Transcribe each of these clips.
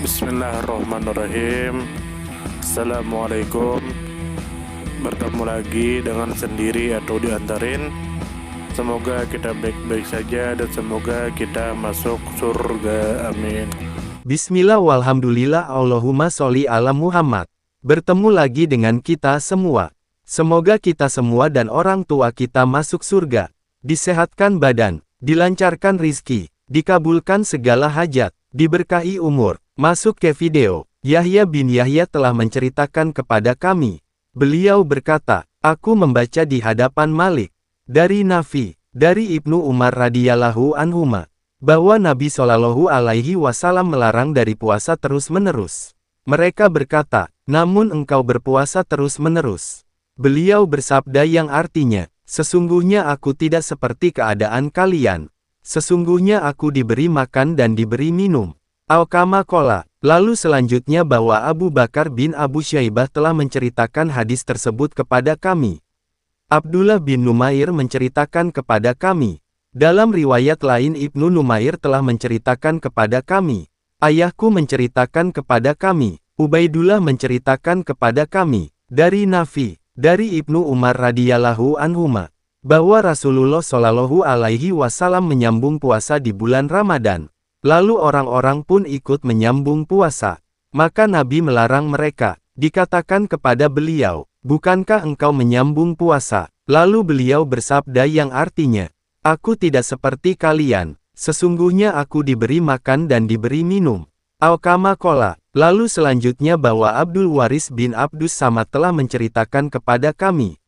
Bismillahirrahmanirrahim. Assalamualaikum. Bertemu lagi dengan sendiri atau diantarin. Semoga kita baik-baik saja dan semoga kita masuk surga. Amin. Bismillah walhamdulillah Allahumma sholli ala Muhammad. Bertemu lagi dengan kita semua. Semoga kita semua dan orang tua kita masuk surga. Disehatkan badan, dilancarkan rizki, dikabulkan segala hajat, diberkahi umur. Masuk ke video. Yahya bin Yahya telah menceritakan kepada kami. Beliau berkata, aku membaca di hadapan Malik. Dari Nafi, dari Ibnu Umar radhiyallahu anhuma, bahwa Nabi Shallallahu alaihi wasallam melarang dari puasa terus-menerus. Mereka berkata, namun engkau berpuasa terus-menerus. Beliau bersabda yang artinya, sesungguhnya aku tidak seperti keadaan kalian. Sesungguhnya aku diberi makan dan diberi minum. Al-Kama Kola. Lalu selanjutnya bahwa Abu Bakar bin Abu Syaibah telah menceritakan hadis tersebut kepada kami. Abdullah bin Numair menceritakan kepada kami. Dalam riwayat lain Ibnu Numair telah menceritakan kepada kami. Ayahku menceritakan kepada kami. Ubaidullah menceritakan kepada kami. Dari Nafi, dari Ibnu Umar radhiyallahu anhuma, bahwa Rasulullah Shallallahu alaihi wasallam menyambung puasa di bulan Ramadan. Lalu orang-orang pun ikut menyambung puasa. Maka Nabi melarang mereka. Dikatakan kepada beliau, bukankah engkau menyambung puasa? Lalu beliau bersabda yang artinya, aku tidak seperti kalian. Sesungguhnya aku diberi makan dan diberi minum. Al-Kama Kola. Lalu selanjutnya bahwa Abdul Waris bin Abdus Samad telah menceritakan kepada kami.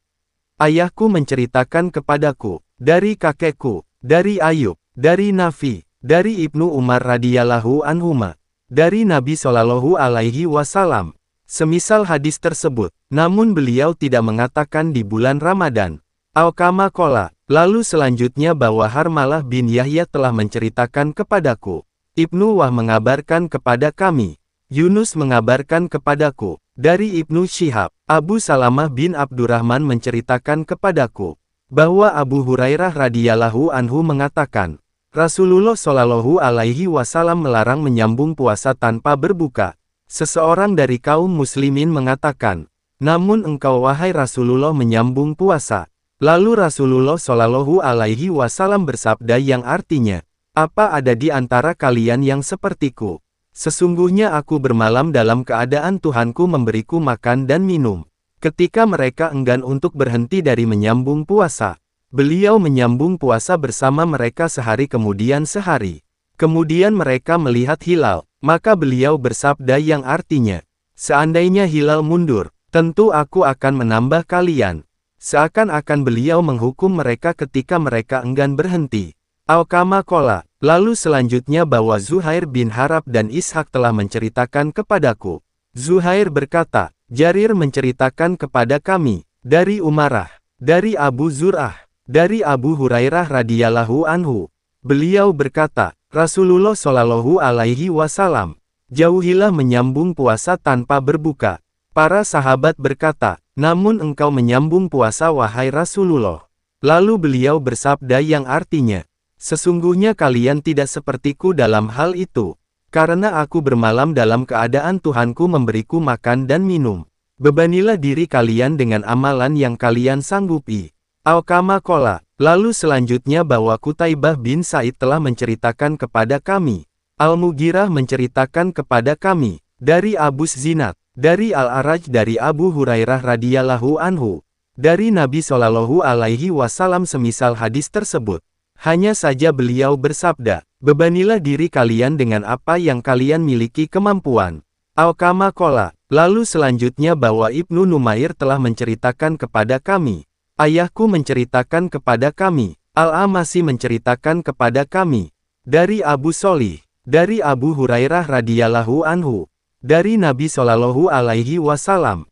Ayahku menceritakan kepadaku, dari kakekku, dari Ayub, dari Nafi, dari Ibnu Umar radhiyallahu anhuma, dari Nabi Shallallahu alaihi wasallam, semisal hadis tersebut, namun beliau tidak mengatakan di bulan Ramadan. Al-Kama Kola. Lalu selanjutnya bahwa Harmalah bin Yahya telah menceritakan kepadaku. Ibnu Wah mengabarkan kepada kami. Yunus mengabarkan kepadaku. Dari Ibnu Syihab, Abu Salamah bin Abdurrahman menceritakan kepadaku, bahwa Abu Hurairah radhiyallahu anhu mengatakan, Rasulullah Shallallahu alaihi wasallam melarang menyambung puasa tanpa berbuka. Seseorang dari kaum muslimin mengatakan, namun engkau wahai Rasulullah menyambung puasa. Lalu Rasulullah Shallallahu alaihi wasallam bersabda yang artinya, apa ada di antara kalian yang sepertiku? Sesungguhnya aku bermalam dalam keadaan Tuhanku memberiku makan dan minum. Ketika mereka enggan untuk berhenti dari menyambung puasa, beliau menyambung puasa bersama mereka sehari kemudian sehari. Kemudian mereka melihat hilal, maka beliau bersabda yang artinya, seandainya hilal mundur, tentu aku akan menambah kalian. Seakan-akan beliau menghukum mereka ketika mereka enggan berhenti. Al-Kama Kola. Lalu selanjutnya bahwa Zuhair bin Harab dan Ishak telah menceritakan kepadaku. Zuhair berkata, Jarir menceritakan kepada kami, dari Umarah, dari Abu Zur'ah, dari Abu Hurairah radhiyallahu anhu. Beliau berkata, Rasulullah Shallallahu alaihi wasallam, jauhilah menyambung puasa tanpa berbuka. Para sahabat berkata, namun engkau menyambung puasa wahai Rasulullah. Lalu beliau bersabda yang artinya, sesungguhnya kalian tidak sepertiku dalam hal itu. Karena aku bermalam dalam keadaan Tuhanku memberiku makan dan minum. Bebanilah diri kalian dengan amalan yang kalian sanggupi. Al-Kama Kola. Lalu selanjutnya bahwa Qutaibah bin Said telah menceritakan kepada kami. Al-Mughirah menceritakan kepada kami. Dari Abu Zinad. Dari Al-Araj dari Abu Hurairah radhiyallahu anhu. Dari Nabi Shallallahu alaihi wasallam semisal hadis tersebut. Hanya saja beliau bersabda, bebanilah diri kalian dengan apa yang kalian miliki kemampuan. Al-Kama Kola. Lalu selanjutnya bahwa Ibnu Numair telah menceritakan kepada kami. Ayahku menceritakan kepada kami. Al-Amasi menceritakan kepada kami. Dari Abu Sholih. Dari Abu Hurairah radhiyallahu anhu. Dari Nabi Shallallahu alaihi wasallam.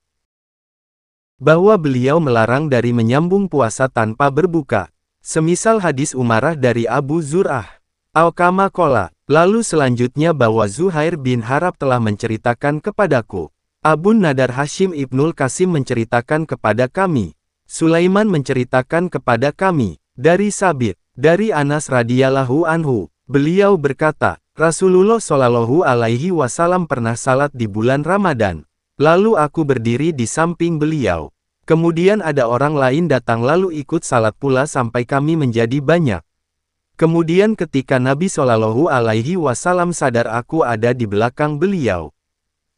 Bahwa beliau melarang dari menyambung puasa tanpa berbuka. Semisal hadis Umarah dari Abu Zur'ah. Al-Kama Kola. Lalu selanjutnya bahwa Zuhair bin Harab telah menceritakan kepadaku. Abu Nadar Hashim Ibnul Qasim menceritakan kepada kami. Sulaiman menceritakan kepada kami. Dari Sabit. Dari Anas radhiyallahu anhu. Beliau berkata, Rasulullah Shallallahu Alaihi Wasallam pernah salat di bulan Ramadan. Lalu aku berdiri di samping beliau. Kemudian ada orang lain datang lalu ikut salat pula sampai kami menjadi banyak. Kemudian ketika Nabi Shallallahu Alaihi Wasallam sadar aku ada di belakang beliau,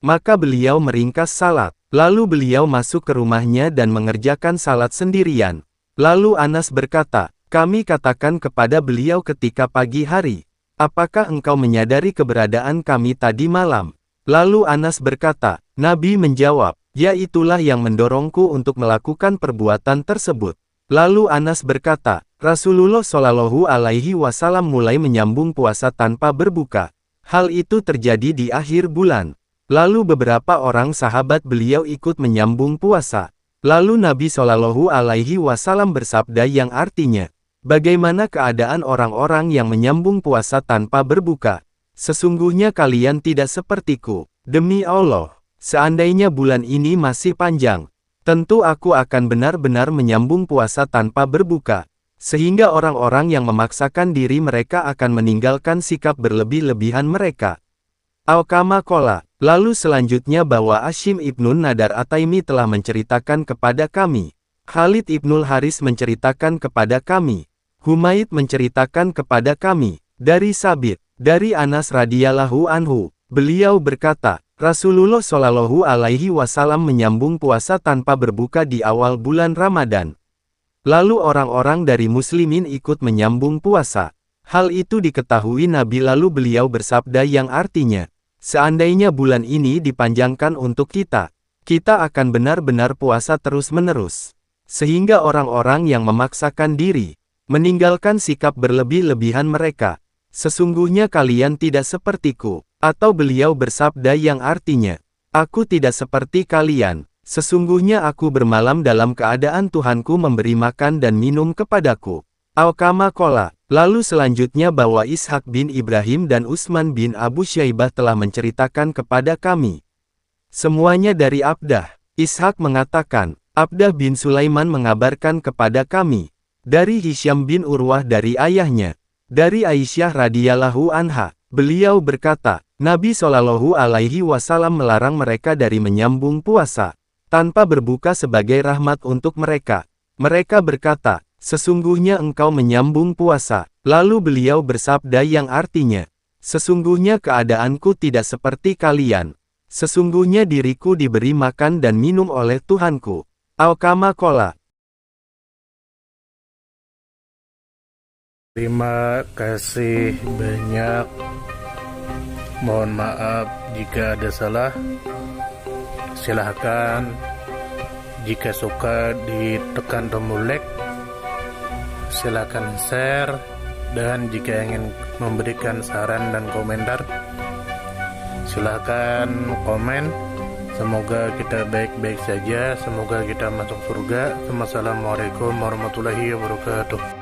maka beliau meringkas salat. Lalu beliau masuk ke rumahnya dan mengerjakan salat sendirian. Lalu Anas berkata, kami katakan kepada beliau ketika pagi hari, apakah engkau menyadari keberadaan kami tadi malam? Lalu Anas berkata, Nabi menjawab, ya itulah yang mendorongku untuk melakukan perbuatan tersebut. Lalu Anas berkata, Rasulullah Shallallahu Alaihi Wasallam mulai menyambung puasa tanpa berbuka. Hal itu terjadi di akhir bulan. Lalu beberapa orang sahabat beliau ikut menyambung puasa. Lalu Nabi Shallallahu Alaihi Wasallam bersabda yang artinya, bagaimana keadaan orang-orang yang menyambung puasa tanpa berbuka? Sesungguhnya kalian tidak sepertiku. Demi Allah, seandainya bulan ini masih panjang, tentu aku akan benar-benar menyambung puasa tanpa berbuka. Sehingga orang-orang yang memaksakan diri mereka akan meninggalkan sikap berlebih-lebihan mereka. Al-Kama Kola. Lalu selanjutnya bahwa Hashim ibnun Nadar At-Taimi telah menceritakan kepada kami. Khalid ibnul Haris menceritakan kepada kami. Humaid menceritakan kepada kami. Dari Sabit, dari Anas radhiyallahu anhu, beliau berkata, Rasulullah Shallallahu Alaihi Wasallam menyambung puasa tanpa berbuka di awal bulan Ramadan. Lalu orang-orang dari muslimin ikut menyambung puasa. Hal itu diketahui Nabi lalu beliau bersabda yang artinya, seandainya bulan ini dipanjangkan untuk kita, kita akan benar-benar puasa terus-menerus. Sehingga orang-orang yang memaksakan diri, meninggalkan sikap berlebih-lebihan mereka. Sesungguhnya kalian tidak sepertiku. Atau beliau bersabda yang artinya, aku tidak seperti kalian. Sesungguhnya aku bermalam dalam keadaan Tuhanku memberi makan dan minum kepadaku. Al-Kama Kola. Lalu selanjutnya bahwa Ishak bin Ibrahim dan Utsman bin Abu Syaibah telah menceritakan kepada kami. Semuanya dari Abdah. Ishak mengatakan, Abdah bin Sulaiman mengabarkan kepada kami. Dari Hisyam bin Urwah dari ayahnya. Dari Aisyah radhiyallahu anha. Beliau berkata, Nabi Shallallahu Alaihi Wasallam melarang mereka dari menyambung puasa tanpa berbuka sebagai rahmat untuk mereka. Mereka berkata, sesungguhnya engkau menyambung puasa. Lalu beliau bersabda yang artinya, sesungguhnya keadaanku tidak seperti kalian. Sesungguhnya diriku diberi makan dan minum oleh Tuhanku. Al-Kama Kola. Terima kasih banyak. Mohon maaf jika ada salah. Silahkan jika suka ditekan tombol like. Silahkan share. Dan jika ingin memberikan saran dan komentar, silahkan komen. Semoga kita baik-baik saja. Semoga kita masuk surga. Wassalamualaikum warahmatullahi wabarakatuh.